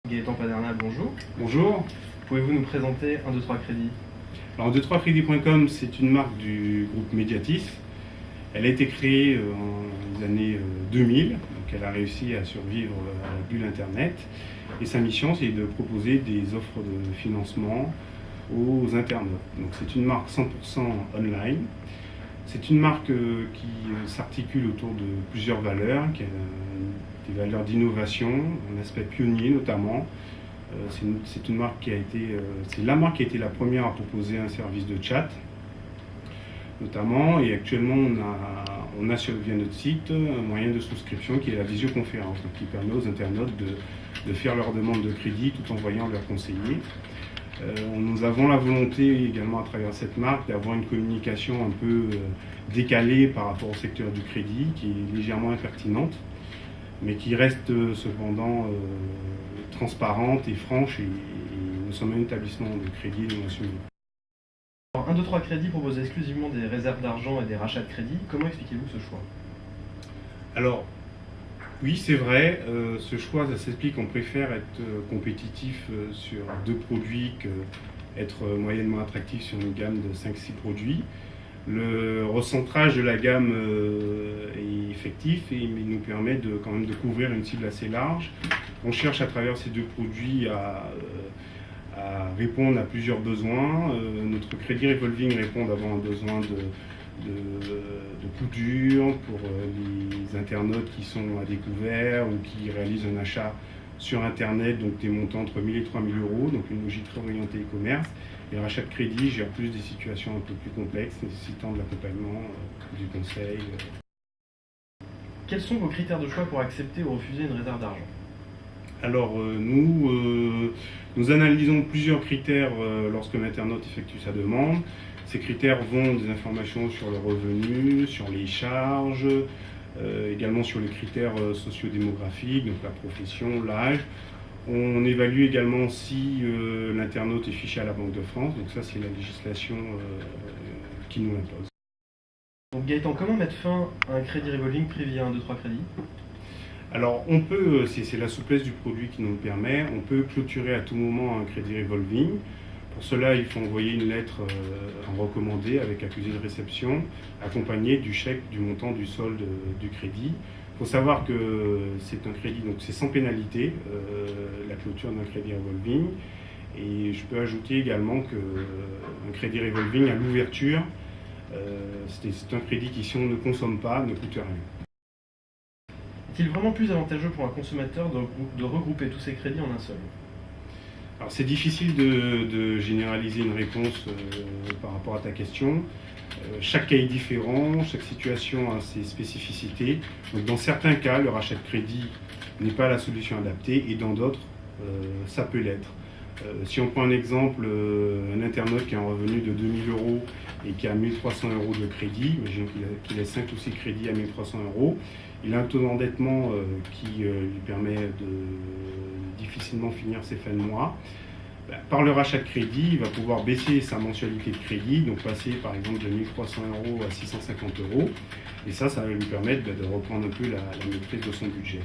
Gaëtan Padernal, bonjour. Bonjour. Pouvez-vous nous présenter 123 Crédit? Alors 123crédit.com, c'est une marque du groupe Mediatis. Elle a été créée en les années 2000, donc elle a réussi à survivre à la bulle Internet. Et sa mission, c'est de proposer des offres de financement aux internautes. Donc c'est une marque 100% online. C'est une marque qui s'articule autour de plusieurs valeurs, qui a des valeurs d'innovation, un aspect pionnier notamment. C'est une marque qui a été, c'est la marque qui a été la première à proposer un service de chat, notamment, et actuellement on a via notre site un moyen de souscription qui est la visioconférence, donc qui permet aux internautes de faire leur demande de crédit tout en voyant leurs conseillers. Nous avons la volonté également à travers cette marque d'avoir une communication un peu décalée par rapport au secteur du crédit, qui est légèrement impertinente, mais qui reste cependant transparente et franche, et nous sommes un établissement de crédit et de mentionné. 123 Crédit propose exclusivement des réserves d'argent et des rachats de crédit. Comment expliquez-vous ce choix? Alors, oui, c'est vrai, ce choix, ça s'explique. On préfère être compétitif sur deux produits qu'être moyennement attractif sur une gamme de 5-6 produits. Le recentrage de la gamme est effectif et il nous permet quand même de couvrir une cible assez large. On cherche à travers ces deux produits à répondre à plusieurs besoins. Notre crédit revolving répond d'abord à un besoin de coup dur pour les internautes qui sont à découvert ou qui réalisent un achat sur Internet, donc des montants entre 1000 et 3000 euros, donc une logique très orientée e-commerce. Les rachats de crédit gèrent plus des situations un peu plus complexes, nécessitant de l'accompagnement, du conseil. Quels sont vos critères de choix pour accepter ou refuser une réserve d'argent? Alors nous analysons plusieurs critères lorsque l'internaute effectue sa demande. Ces critères vont des informations sur le revenu, sur les charges, également sur les critères sociodémographiques, donc la profession, l'âge. On évalue également si l'internaute est fiché à la Banque de France, donc ça c'est la législation qui nous l'impose. Donc Gaëtan, comment mettre fin à un crédit revolving pris via 123 Crédit? Alors on peut, c'est la souplesse du produit qui nous le permet, on peut clôturer à tout moment un crédit revolving. Pour cela, il faut envoyer une lettre en recommandé avec accusé de réception, accompagnée du chèque du montant du solde du crédit. Il faut savoir que c'est un crédit, donc c'est sans pénalité, la clôture d'un crédit revolving. Et je peux ajouter également qu'un crédit revolving à l'ouverture, c'est un crédit qui, si on ne consomme pas, ne coûte rien. Est-il vraiment plus avantageux pour un consommateur de regrouper tous ses crédits en un seul? Alors c'est difficile de généraliser une réponse par rapport à ta question. Chaque cas est différent, chaque situation a ses spécificités. Donc dans certains cas, le rachat de crédit n'est pas la solution adaptée et dans d'autres, ça peut l'être. Si on prend un exemple, un internaute qui a un revenu de 2000 euros et qui a 1300 euros de crédit, imaginons qu'il ait 5 ou 6 crédits à 1300 euros, il a un taux d'endettement qui lui permet de difficilement finir ses fins de mois. Par le rachat de crédit, il va pouvoir baisser sa mensualité de crédit, donc passer par exemple de 1300 euros à 650 euros. Et ça va lui permettre de reprendre un peu la maîtrise de son budget.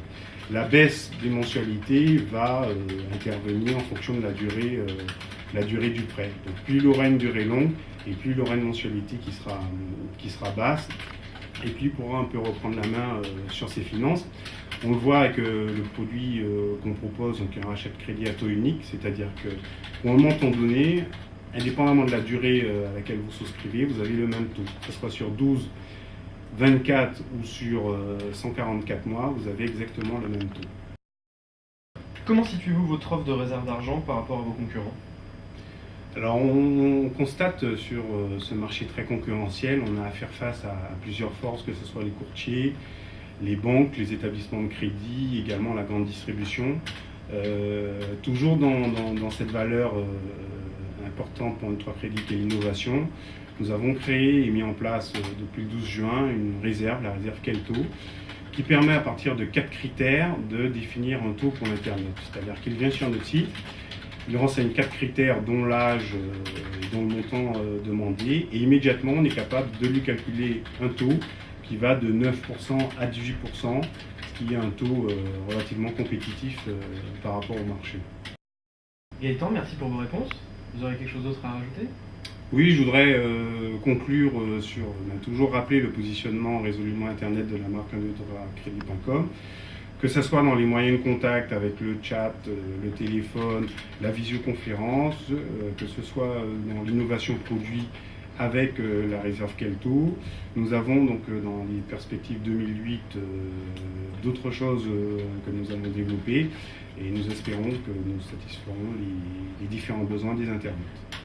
La baisse des mensualités va intervenir en fonction de la durée du prêt. Donc plus il aura une durée longue et plus il aura une mensualité qui sera basse, et puis il pourra un peu reprendre la main sur ses finances. On le voit avec le produit qu'on propose, donc un rachat de crédit à taux unique, c'est-à-dire que pour un montant donné, indépendamment de la durée à laquelle vous souscrivez, vous avez le même taux. Que ce soit sur 12, 24 ou sur 144 mois, vous avez exactement le même taux. Comment situez-vous votre offre de réserve d'argent par rapport à vos concurrents? Alors on constate sur ce marché très concurrentiel, on a à faire face à plusieurs forces, que ce soit les courtiers, les banques, les établissements de crédit, également la grande distribution. Toujours dans cette valeur importante pour 123 Crédit qui est l'innovation, nous avons créé et mis en place depuis le 12 juin une réserve, la réserve Kelto, qui permet à partir de 4 critères de définir un taux pour l'internaute. C'est-à-dire qu'il vient sur notre site, il renseigne 4 critères dont l'âge, dont le montant demandé, et immédiatement on est capable de lui calculer un taux qui va de 9% à 18%, ce qui est un taux relativement compétitif par rapport au marché. Gaëtan, merci pour vos réponses. Vous aurez quelque chose d'autre à rajouter? Oui, je voudrais conclure sur, on a toujours rappelé le positionnement résolument Internet de la marque 123crédit.com, que ce soit dans les moyens de contact avec le chat, le téléphone, la visioconférence, que ce soit dans l'innovation produit avec la réserve Kelto. Nous avons donc dans les perspectives 2008 d'autres choses que nous allons développer et nous espérons que nous satisferons les différents besoins des internautes.